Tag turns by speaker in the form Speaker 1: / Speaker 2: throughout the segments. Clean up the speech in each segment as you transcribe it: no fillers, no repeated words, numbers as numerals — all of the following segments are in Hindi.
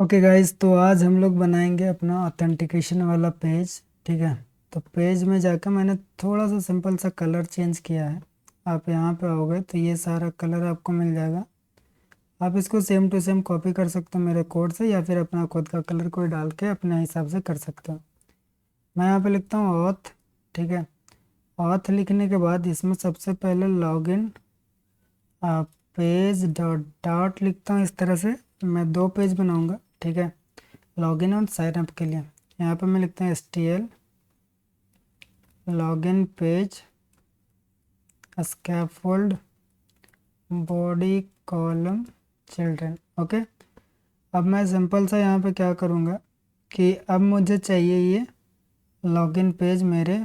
Speaker 1: ओके गाइस, तो आज हम लोग बनाएंगे अपना ऑथेंटिकेशन वाला पेज। ठीक है। तो पेज में जाकर मैंने थोड़ा सा सिंपल सा कलर चेंज किया है। आप यहाँ पे आओगे तो ये सारा कलर आपको मिल जाएगा। आप इसको सेम टू सेम कॉपी कर सकते हो मेरे कोड से, या फिर अपना खुद का कलर कोई डाल के अपने हिसाब से कर सकते हो। मैं यहाँ पे लिखता हूँ ऑथ। ठीक है। ऑथ लिखने के बाद इसमें सबसे पहले लॉगिन पेज डॉट डॉट लिखता हूँ। इस तरह से मैं दो पेज बनाऊंगा। ठीक है। लॉगिन और साइन अप के लिए यहाँ पे मैं लिखता हूँ STL login page scaffold body column children. Okay. अब मैं सिंपल सा यहाँ पे क्या करूँगा कि अब मुझे चाहिए ये लॉगिन पेज मेरे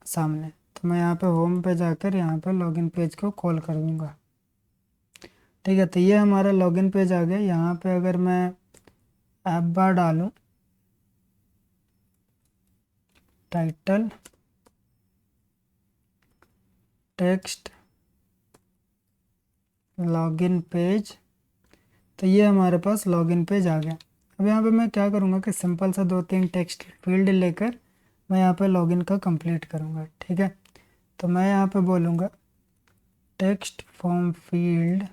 Speaker 1: सामने। तो मैं यहाँ पे होम पे जाकर यहाँ पे लॉगिन पेज को कॉल कर दूँगा। ठीक है। तो ये हमारा लॉगिन पेज आ गया। यहाँ पे अगर मैं ऐप बार डालूँ, टाइटल टेक्स्ट लॉगिन पेज, तो ये हमारे पास लॉगिन पेज आ गया। अब यहाँ पे मैं क्या करूँगा कि सिंपल सा दो तीन टेक्स्ट फील्ड लेकर मैं यहाँ पे लॉगिन का कंप्लीट करूँगा। ठीक है। तो मैं यहाँ पे बोलूँगा टेक्स्ट फॉर्म फील्ड।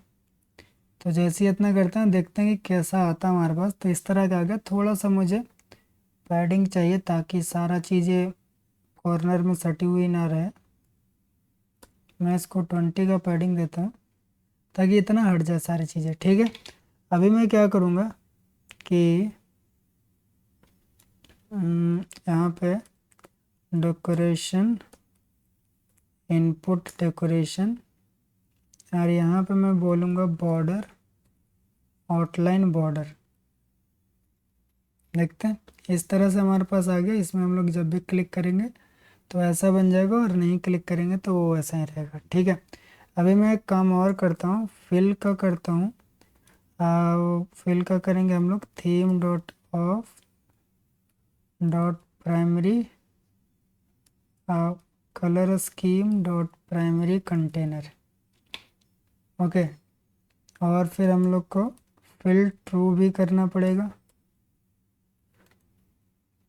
Speaker 1: तो जैसे ही इतना करते हैं देखते हैं कि कैसा आता है हमारे पास। तो इस तरह का आ गया। थोड़ा सा मुझे पैडिंग चाहिए ताकि सारा चीज़ें कॉर्नर में सटी हुई ना रहे। मैं इसको 20 का पैडिंग देता हूँ ताकि इतना हट जाए सारी चीज़ें। ठीक है। अभी मैं क्या करूँगा कि यहाँ पे डेकोरेशन इनपुट डेकोरेशन, और यहाँ पे मैं बोलूँगा बॉर्डर आउटलाइन बॉर्डर। देखते हैं इस तरह से हमारे पास आ गया। इसमें हम लोग जब भी क्लिक करेंगे तो ऐसा बन जाएगा, और नहीं क्लिक करेंगे तो वो ऐसा ही रहेगा। ठीक है। अभी मैं एक काम और करता हूँ, फिल का करता हूँ। फिल का करेंगे हम लोग theme dot of dot primary colour scheme dot primary container. Okay. और फिर हम लोग को फिल ट्रू भी करना पड़ेगा।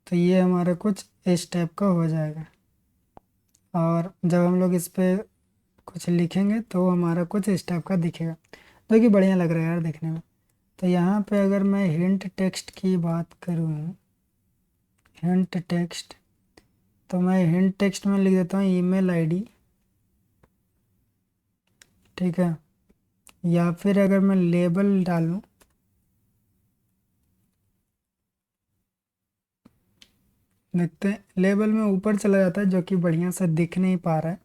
Speaker 1: तो ये हमारा कुछ इस टाइप का हो जाएगा। और जब हम लोग इस पे कुछ लिखेंगे तो हमारा कुछ इस टाइप का दिखेगा, जो कि बढ़िया लग रहा है यार देखने में। तो यहाँ पे अगर मैं हिंट टेक्स्ट की बात करूँ, हिंट टेक्स्ट, तो मैं हिंट टेक्स्ट में लिख देता हूँ ईमेल आईडी। ठीक है। या फिर अगर मैं लेबल डालूँ, देखते हैं लेबल में ऊपर चला जाता है जो कि बढ़िया से दिख नहीं पा रहा है।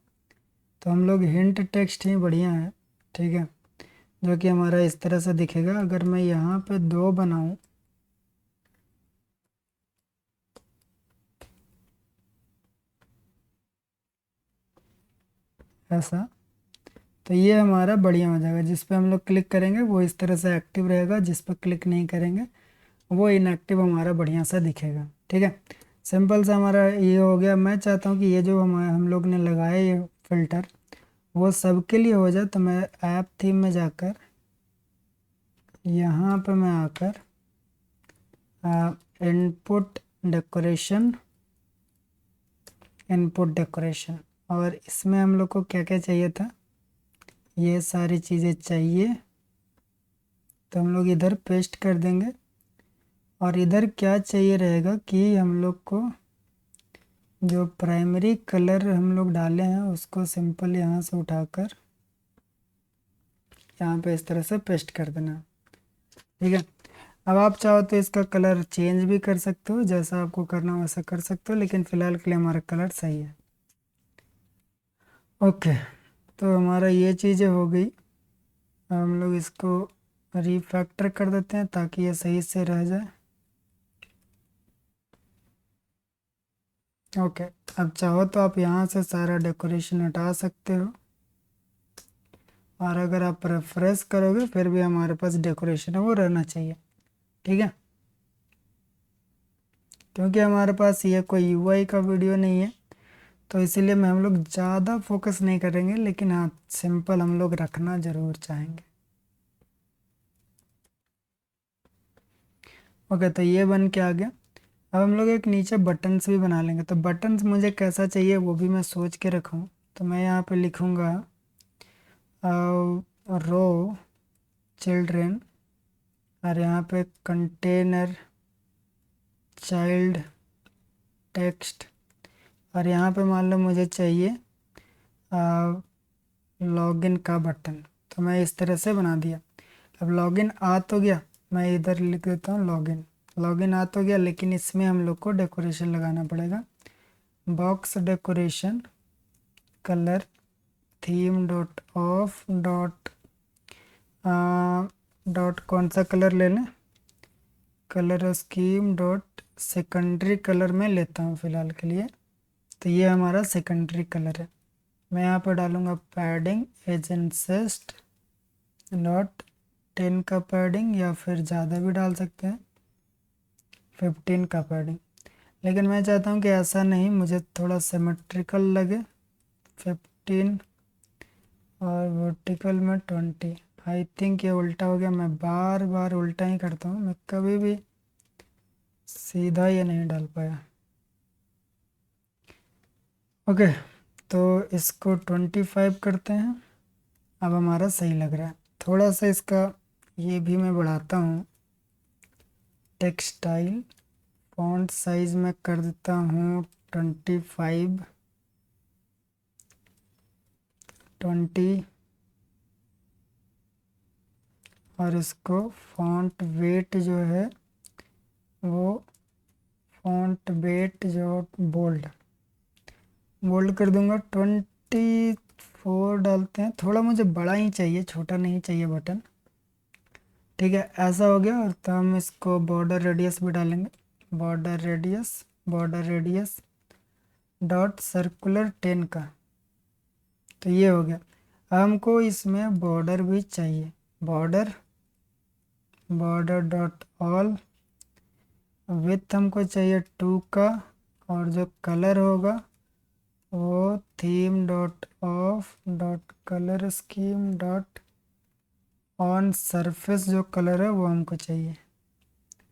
Speaker 1: तो हम लोग हिंट टेक्स्ट ही बढ़िया है। ठीक है। जो कि हमारा इस तरह से दिखेगा। अगर मैं यहाँ पे दो बनाऊँ, ऐसा, तो ये हमारा बढ़िया हो जाएगा। जिस पे हम लोग क्लिक करेंगे वो इस तरह से एक्टिव रहेगा, जिस पे क्लिक नहीं करेंगे वो इनएक्टिव हमारा बढ़िया सा दिखेगा। ठीक है। सिंपल सा हमारा ये हो गया। मैं चाहता हूँ कि ये जो हम लोग ने लगाया ये फिल्टर वो सबके लिए हो जाए। तो मैं ऐप थीम में जाकर यहाँ पे मैं आकर इनपुट डेकोरेशन, इनपुट डेकोरेशन, और इसमें हम लोग को क्या क्या चाहिए था, ये सारी चीज़ें चाहिए। तो हम लोग इधर पेस्ट कर देंगे। और इधर क्या चाहिए रहेगा कि हम लोग को जो प्राइमरी कलर हम लोग डाले हैं उसको सिंपल यहाँ से उठाकर यहाँ पे इस तरह से पेस्ट कर देना। ठीक है। अब आप चाहो तो इसका कलर चेंज भी कर सकते हो, जैसा आपको करना हो वैसा कर सकते हो, लेकिन फ़िलहाल के लिए हमारा कलर सही है। ओके। तो हमारा ये चीज़ें हो गई। अब हम लोग इसको रिफैक्टर कर देते हैं ताकि ये सही से रह जाए। ओके। अब चाहो तो आप यहाँ से सारा डेकोरेशन हटा सकते हो, और अगर आप रेफरेंस करोगे फिर भी हमारे पास डेकोरेशन है वो रहना चाहिए। ठीक है। क्योंकि हमारे पास ये कोई यूआई का वीडियो नहीं है, तो इसीलिए मैं हम लोग ज़्यादा फोकस नहीं करेंगे, लेकिन हाँ सिंपल हम लोग रखना ज़रूर चाहेंगे। ओके, तो ये बन के आ गया। अब हम लोग एक नीचे बटन्स भी बना लेंगे। तो बटन्स मुझे कैसा चाहिए वो भी मैं सोच के रखूँ। तो मैं यहाँ पे लिखूँगा रो चिल्ड्रेन, और यहाँ पे कंटेनर चाइल्ड टेक्स्ट, और यहाँ पे मान लो मुझे चाहिए लॉगिन का बटन। तो मैं इस तरह से बना दिया। अब लॉगिन आ तो गया, मैं इधर लिख देता हूँ लॉगिन। लॉगिन आ तो गया, लेकिन इसमें हम लोग को डेकोरेशन लगाना पड़ेगा। Box decoration colour theme dot of dot dot कौन सा कलर ले लें, colour scheme dot secondary colour में लेता हूँ फ़िलहाल के लिए। तो ये हमारा सेकेंडरी कलर है। मैं यहाँ पर डालूँगा पैडिंग एजेंसेस्ट डॉट 10 का पैडिंग, या फिर ज़्यादा भी डाल सकते हैं 15 का पैडिंग। लेकिन मैं चाहता हूँ कि ऐसा नहीं, मुझे थोड़ा सिमेट्रिकल लगे। 15 और वर्टिकल में 20। आई थिंक ये उल्टा हो गया, मैं बार बार उल्टा ही करता हूँ, मैं कभी भी सीधा ये नहीं डाल पाया। ओके, तो इसको 25 करते हैं। अब हमारा सही लग रहा है। थोड़ा सा इसका ये भी मैं बढ़ाता हूँ। टेक्सटाइल फॉन्ट साइज में कर देता हूँ 25, 20, और इसको फॉन्ट वेट जो है वो फॉन्ट वेट जो बोल्ड बोल्ड कर दूंगा 24 डालते हैं। थोड़ा मुझे बड़ा ही चाहिए, छोटा नहीं चाहिए बटन। ठीक है, ऐसा हो गया। और तो हम इसको बॉर्डर रेडियस भी डालेंगे। बॉर्डर रेडियस डॉट सर्कुलर 10 का। तो ये हो गया। अब हमको इसमें बॉर्डर भी चाहिए। Border border dot all with हमको चाहिए 2 का, और जो कलर होगा वो theme dot of dot colour scheme dot on surface, जो कलर है वो हमको चाहिए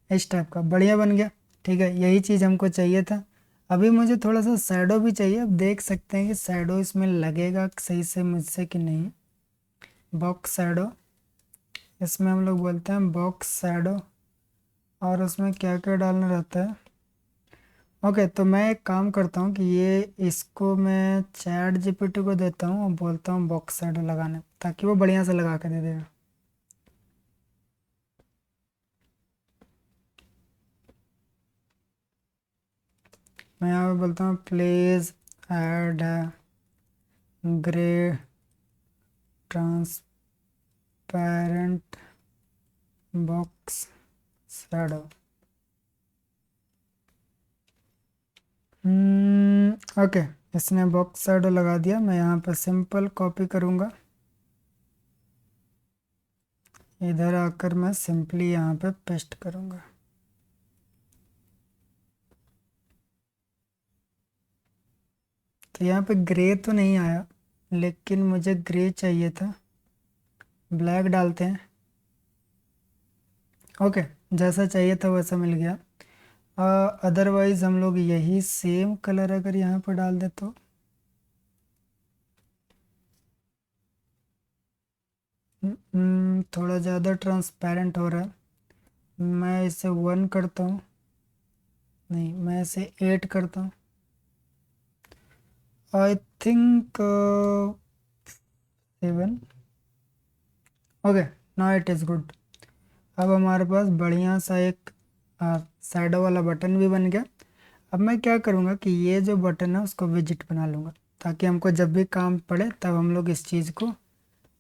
Speaker 1: इस टाइप का। बढ़िया बन गया। ठीक है, यही चीज़ हमको चाहिए था। अभी मुझे थोड़ा सा शैडो भी चाहिए। अब देख सकते हैं कि शैडो इसमें लगेगा सही से मुझसे कि नहीं। बॉक्स शैडो, इसमें हम लोग बोलते हैं बॉक्स शैडो, और उसमें क्या क्या डालना रहता है। ओके, तो मैं एक काम करता हूँ कि ये इसको मैं चैट जीपीटी को देता हूँ और बोलता हूँ बॉक्स शैडो लगाने, ताकि वो बढ़िया से लगा के दे देगा। मैं यहाँ पे बोलता हूँ please add grey transparent box shadow. Okay, इसने बॉक्स शैडो लगा दिया। मैं यहाँ पर सिंपल कॉपी करूँगा, इधर आकर मैं सिंपली यहाँ पे पेस्ट करूँगा। तो यहाँ पे ग्रे तो नहीं आया, लेकिन मुझे ग्रे चाहिए था। ब्लैक डालते हैं। ओके, जैसा चाहिए था वैसा मिल गया। अदरवाइज़ हम लोग यही सेम कलर अगर यहाँ पर डाल दे तो थोड़ा ज़्यादा ट्रांसपेरेंट हो रहा है। मैं इसे 1 करता हूँ, नहीं मैं इसे 8 करता हूँ। I think 7। Okay, now it is good. अब हमारे पास बढ़िया सा एक शैडो वाला बटन भी बन गया। अब मैं क्या करूँगा कि ये जो बटन है उसको विजिट बना लूँगा, ताकि हमको जब भी काम पड़े तब हम लोग इस चीज़ को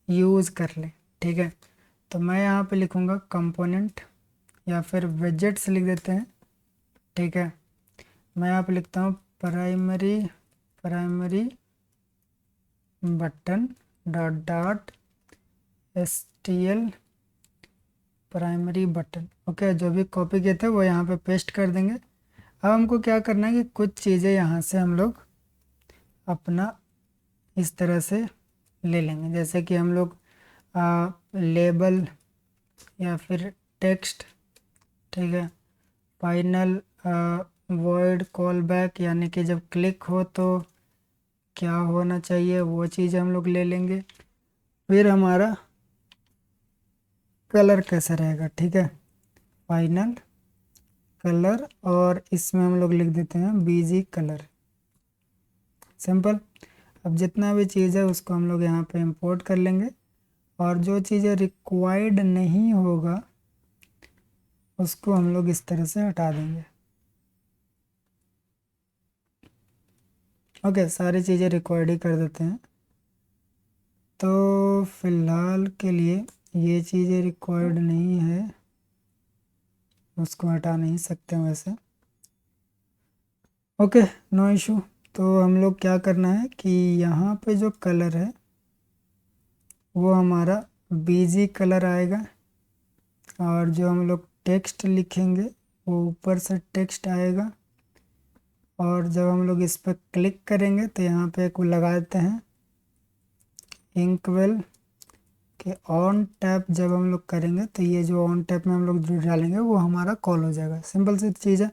Speaker 1: यूज़ कर लें। ठीक है, तो मैं यहाँ पे लिखूँगा कंपोनेंट, या फिर विजेट्स लिख देते हैं। ठीक है, मैं यहाँ पे लिखता हूँ primary button dot dot stl primary button. Okay, जो भी कॉपी किए थे वो यहाँ पे पेस्ट कर देंगे। अब हमको क्या करना है कि कुछ चीज़ें यहाँ से हम लोग अपना इस तरह से ले लेंगे, जैसे कि हम लोग लेबल या फिर टेक्स्ट। ठीक है, फाइनल वर्ड कॉल बैक, यानी कि जब क्लिक हो तो क्या होना चाहिए वो चीज़ हम लोग ले लेंगे। फिर हमारा कलर कैसा रहेगा, ठीक है, फाइनल कलर, और इसमें हम लोग लिख देते हैं बीजी कलर, सिंपल। अब जितना भी चीज़ है उसको हम लोग यहाँ पे इंपोर्ट कर लेंगे, और जो चीज़ें रिक्वायर्ड नहीं होगा उसको हम लोग इस तरह से हटा देंगे। ओके, सारी चीज़ें रिक्वायर्ड ही कर देते हैं। तो फिलहाल के लिए ये चीज़ें रिक्वायर्ड नहीं है, उसको हटा नहीं सकते वैसे। Okay, no issue. तो हम लोग क्या करना है कि यहाँ पे जो कलर है वो हमारा बीजी कलर आएगा, और जो हम लोग टेक्स्ट लिखेंगे वो ऊपर से टेक्स्ट आएगा, और जब हम लोग इस पर क्लिक करेंगे तो यहाँ पे एक लगा देते हैं इंकवेल के ऑन टैप। जब हम लोग करेंगे तो ये जो ऑन टैप में हम लोग जो डालेंगे वो हमारा कॉल हो जाएगा, सिंपल सी चीज़ है,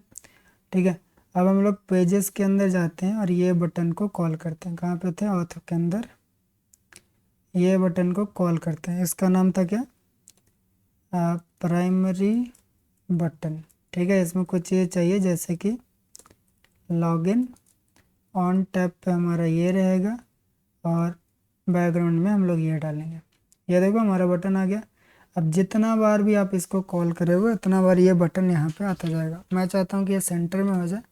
Speaker 1: ठीक है। अब हम लोग पेजेस के अंदर जाते हैं और ये बटन को कॉल करते हैं। कहाँ पे थे, ऑथर के अंदर, ये बटन को कॉल करते हैं। इसका नाम था क्या, प्राइमरी बटन, ठीक है। इसमें कुछ चीज़ चाहिए जैसे कि लॉगिन, ऑन टैप पे हमारा ये रहेगा, और बैकग्राउंड में हम लोग ये डालेंगे। ये देखो हमारा बटन आ गया। अब जितना बार भी आप इसको कॉल करोगे उतना बार ये बटन यहाँ पे आता जाएगा। मैं चाहता हूँ कि ये सेंटर में हो जाए,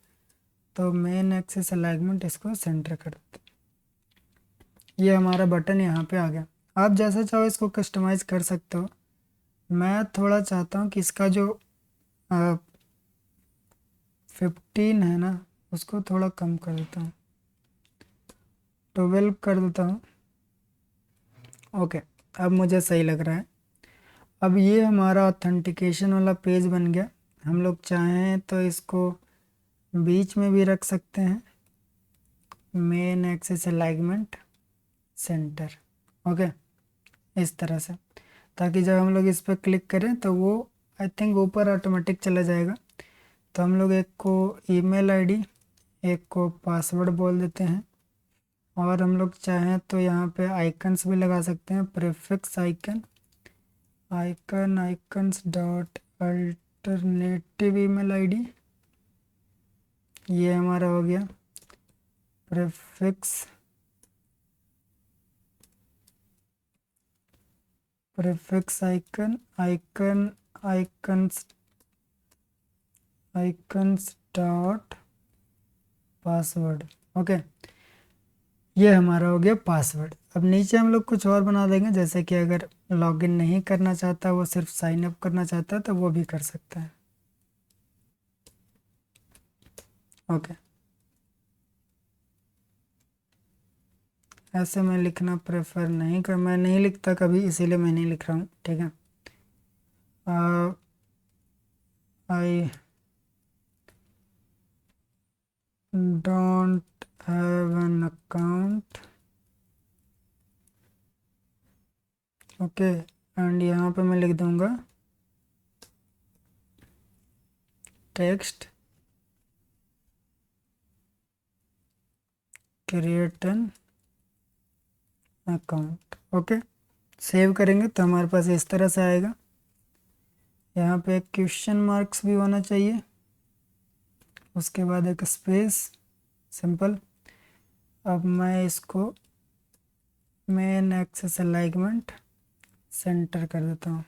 Speaker 1: तो मेन एक्सिस अलाइनमेंट इसको सेंटर कर देते हैं। ये हमारा बटन यहाँ पे आ गया। आप जैसा चाहो इसको कस्टमाइज कर सकते हो। मैं थोड़ा चाहता हूँ कि इसका जो 15 है ना उसको थोड़ा कम कर देता हूँ, 12 कर देता हूँ। ओके, अब मुझे सही लग रहा है। अब ये हमारा ऑथेंटिकेशन वाला पेज बन गया। हम लोग चाहें तो इसको बीच में भी रख सकते हैं, main axis alignment centre, okay, इस तरह से, ताकि जब हम लोग इस पर क्लिक करें तो वो आई थिंक ऊपर ऑटोमेटिक चला जाएगा। तो हम लोग एक को ईमेल आईडी, एक को पासवर्ड बोल देते हैं, और हम लोग चाहें तो यहाँ पे आइकन्स भी लगा सकते हैं, prefix icon, icons dot alternative email ID, ये हमारा हो गया prefix, icon, icons dot password, okay, ये हमारा हो गया पासवर्ड। अब नीचे हम लोग कुछ और बना देंगे, जैसे कि अगर लॉगिन नहीं करना चाहता, वो सिर्फ साइन अप करना चाहता है तो वो भी कर सकता है, ओके। ऐसे मैं लिखना प्रेफर नहीं कर, मैं नहीं लिखता कभी, इसीलिए मैं नहीं लिख रहा हूँ, ठीक है। I don't have an account, okay, and यहाँ पे मैं लिख दूंगा text create an account, okay. Save करेंगे तो हमारे पास इस तरह से आएगा। यहाँ पे एक क्वेश्चन मार्क्स भी होना चाहिए, उसके बाद एक स्पेस, सिंपल। अब मैं इसको मेन एक्सिस अलाइनमेंट सेंटर कर देता हूँ,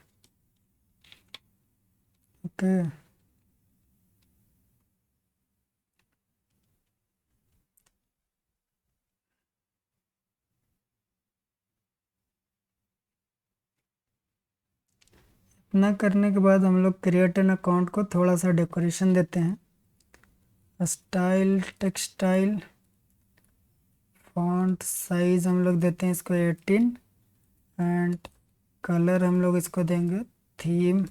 Speaker 1: ओके। इतना करने के बाद हम लोग क्रिएट एन अकाउंट को थोड़ा सा डेकोरेशन देते हैं, स्टाइल टेक्सटाइल, फॉन्ट साइज हम लोग देते हैं इसको 18, एंड कलर हम लोग इसको देंगे theme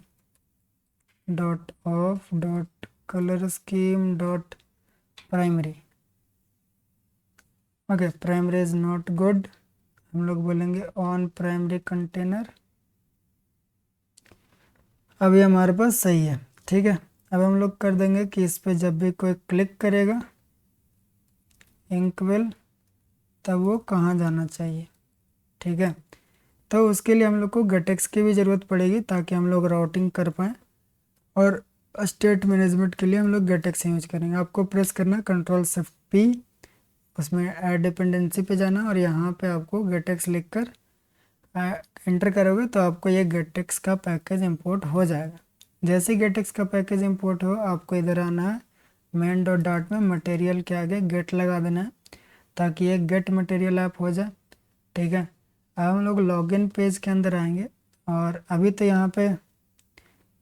Speaker 1: dot of dot colour scheme dot primary, okay. Primary is not good, हम लोग बोलेंगे ऑन प्राइमरी कंटेनर। अब ये हमारे पास सही है, ठीक है। अब हम लोग कर देंगे कि इस पर जब भी कोई क्लिक करेगा इंकविल, तब वो कहाँ जाना चाहिए। ठीक है, तो उसके लिए हम लोग को गेटेक्स की भी ज़रूरत पड़ेगी ताकि हम लोग राउटिंग कर पाएँ, और स्टेट मैनेजमेंट के लिए हम लोग गेटेक्स यूज करेंगे। आपको प्रेस करना Ctrl+Shift+P, उसमें ऐड डिपेंडेंसी पे जाना और यहाँ पे आपको गेटेक्स लिख कर इंटर करोगे तो आपको ये गेटेक्स का पैकेज इंपोर्ट हो जाएगा। जैसे ही गेटेक्स का पैकेज इंपोर्ट हो आपको इधर आना है, मेन डॉट डाट में मटेरियल के आगे गेट लगा देना है ताकि ये गेट मटेरियल ऐप हो जाए। ठीक है, अब हम लोग लॉगिन पेज के अंदर आएंगे और अभी तो यहाँ पे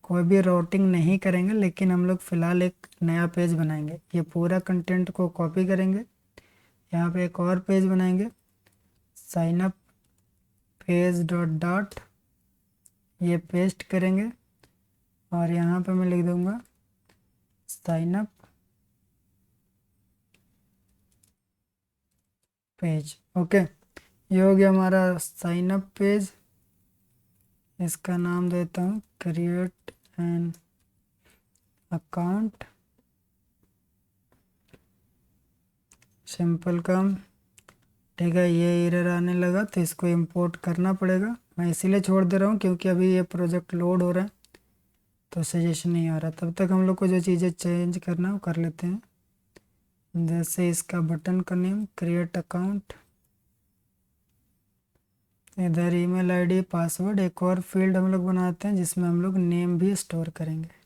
Speaker 1: कोई भी राउटिंग नहीं करेंगे, लेकिन हम लोग फ़िलहाल एक नया पेज बनाएंगे। ये पूरा कंटेंट को कॉपी करेंगे, यहाँ पे एक और पेज बनाएंगे, sign up page dot dot, ये पेस्ट करेंगे और यहाँ पे मैं लिख दूँगा साइन अप पेज। ओके, ये हो गया हमारा साइन अप पेज। इसका नाम देता हूँ क्रिएट एन अकाउंट, सिंपल काम। ठीक है, ये एरर आने लगा तो इसको इंपोर्ट करना पड़ेगा। मैं इसीलिए छोड़ दे रहा हूँ क्योंकि अभी ये प्रोजेक्ट लोड हो रहा है तो सजेशन नहीं आ रहा। तब तक हम लोग को जो चीज़ें चेंज करना है वो कर लेते हैं। जैसे इसका बटन का नेम क्रिएट अकाउंट, इधर ईमेल आईडी, पासवर्ड, एक और फील्ड हम लोग बनाते हैं जिसमें हम लोग नेम भी स्टोर करेंगे।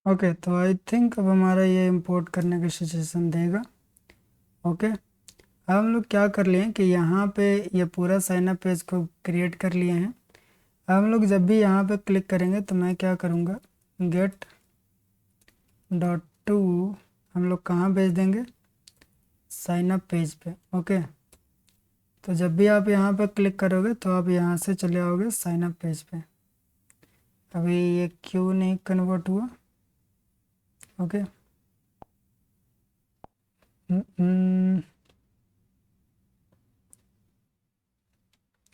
Speaker 1: ओके, तो आई थिंक अब हमारा ये इंपोर्ट करने का सजेशन देगा। ओके, अब हम लोग क्या कर लिए हैं कि यहाँ पे ये पूरा साइन अप पेज को क्रिएट कर लिए हैं। अब हम लोग जब भी यहाँ पे क्लिक करेंगे तो मैं क्या करूँगा, गेट डॉट टू हम लोग कहाँ भेज देंगे, साइन अप पेज पे। ओके, तो जब भी आप यहाँ पे क्लिक करोगे तो आप यहाँ से चले आओगे साइन अप पेज पे। अभी ये क्यों नहीं कन्वर्ट हुआ। ओके,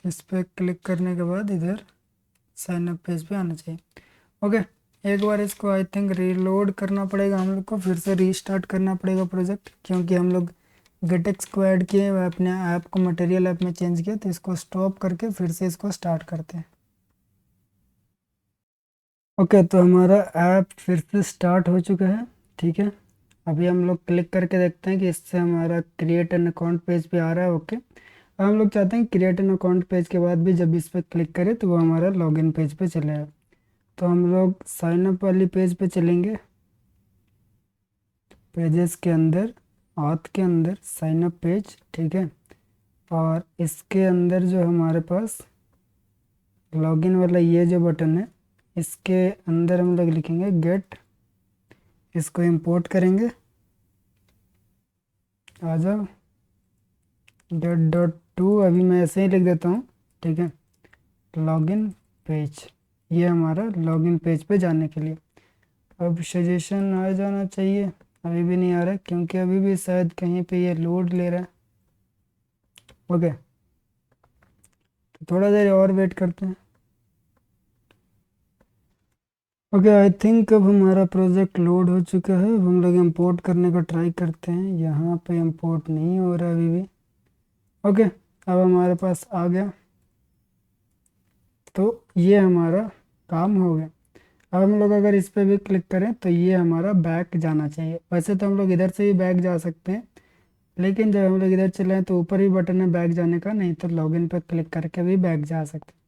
Speaker 1: इस पर क्लिक करने के बाद इधर साइन अप पेज पे आना चाहिए। ओके, एक बार इसको आई थिंक रीलोड करना पड़ेगा, हम लोग को फिर से रीस्टार्ट करना पड़ेगा प्रोजेक्ट, क्योंकि हम लोग गेटेक्स को ऐड किए, अपने ऐप को मटेरियल ऐप में चेंज किया। तो इसको स्टॉप करके फिर से इसको स्टार्ट करते हैं। ओके, तो हमारा ऐप फिर से स्टार्ट हो चुका है। ठीक है, अभी हम लोग क्लिक करके देखते हैं कि इससे हमारा क्रिएट एन अकाउंट पेज पे आ रहा है। ओके, अब हम लोग चाहते हैं क्रिएट एन अकाउंट पेज के बाद भी जब इस पर क्लिक करें तो वो हमारा लॉगिन पेज पे चले जाए। तो हम लोग साइन अप वाली पेज पे चलेंगे, पेजेस के अंदर, ऑथ के अंदर साइन अप पेज। ठीक है, और इसके अंदर जो हमारे पास लॉगिन वाला ये जो बटन है, इसके अंदर हम लोग लिखेंगे गेट, इसको इंपोर्ट करेंगे। आ जाओ, डॉट डॉट टू अभी मैं ऐसे ही लिख देता हूँ। ठीक है, लॉगिन पेज, ये हमारा लॉगिन पेज पे जाने के लिए। अब सजेशन आ जाना चाहिए, अभी भी नहीं आ रहा है क्योंकि अभी भी शायद कहीं पे ये लोड ले रहा है। ओके, तो थोड़ा देर और वेट करते हैं। ओके, आई थिंक अब हमारा प्रोजेक्ट लोड हो चुका है। अब हम लोग इंपोर्ट करने का ट्राई करते हैं, यहाँ पे इंपोर्ट नहीं हो रहा अभी भी। ओके, अब हमारे पास आ गया, तो ये हमारा काम हो गया। अब हम लोग अगर इस पर भी क्लिक करें तो ये हमारा बैक जाना चाहिए। वैसे तो हम लोग इधर से भी बैक जा सकते हैं, लेकिन जब हम लोग इधर चले तो ऊपर भी बटन है बैक जाने का, नहीं तो लॉगिन पर क्लिक करके भी बैक जा सकते हैं।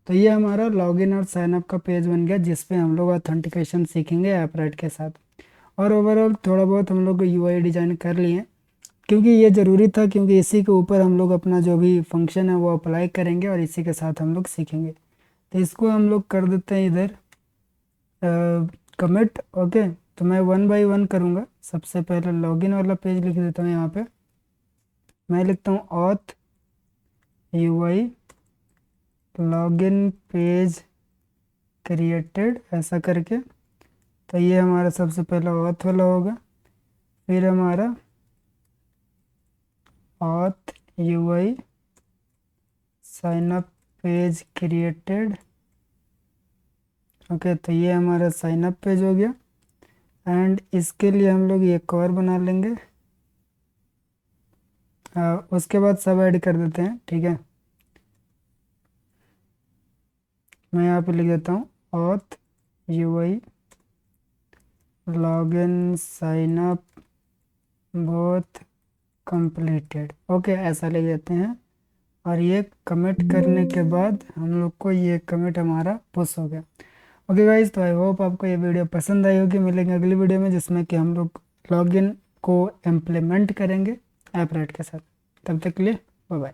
Speaker 1: तो ये हमारा लॉगिन और साइनअप का पेज बन गया जिस पे हम लोग ऑथेंटिकेशन सीखेंगे ऐपराइट के साथ। और ओवरऑल थोड़ा बहुत हम लोग यूआई डिज़ाइन कर लिए, क्योंकि ये ज़रूरी था, क्योंकि इसी के ऊपर हम लोग अपना जो भी फंक्शन है वो अप्लाई करेंगे और इसी के साथ हम लोग सीखेंगे। तो इसको हम लोग कर देते हैं इधर कमिट। ओके, तो मैं वन बाय वन करूँगा। सबसे पहले लॉगिन वाला पेज लिख देता हूँ यहाँ पे, मैं लिखता हूँ auth UI login page created ऐसा करके। तो ये हमारा सबसे पहला ऑथ वाला होगा, फिर हमारा auth UI sign up page created. Okay, तो ये हमारा साइन अप पेज हो गया। एंड इसके लिए हम लोग ये कवर बना लेंगे, उसके बाद सब ऐड कर देते हैं। ठीक है, मैं यहाँ पे लिख देता हूँ auth UI login sign up both completed. Okay, ऐसा लिख देते हैं। और ये कमिट करने के बाद हम लोग को ये कमिट हमारा पुश हो गया। ओके गाइज, तो आई होप आपको ये वीडियो पसंद आई होगी। मिलेंगे अगली वीडियो में जिसमें कि हम लोग लॉगिन को इम्प्लीमेंट करेंगे ऐप राइट के साथ। तब तक के लिए बाय बाय।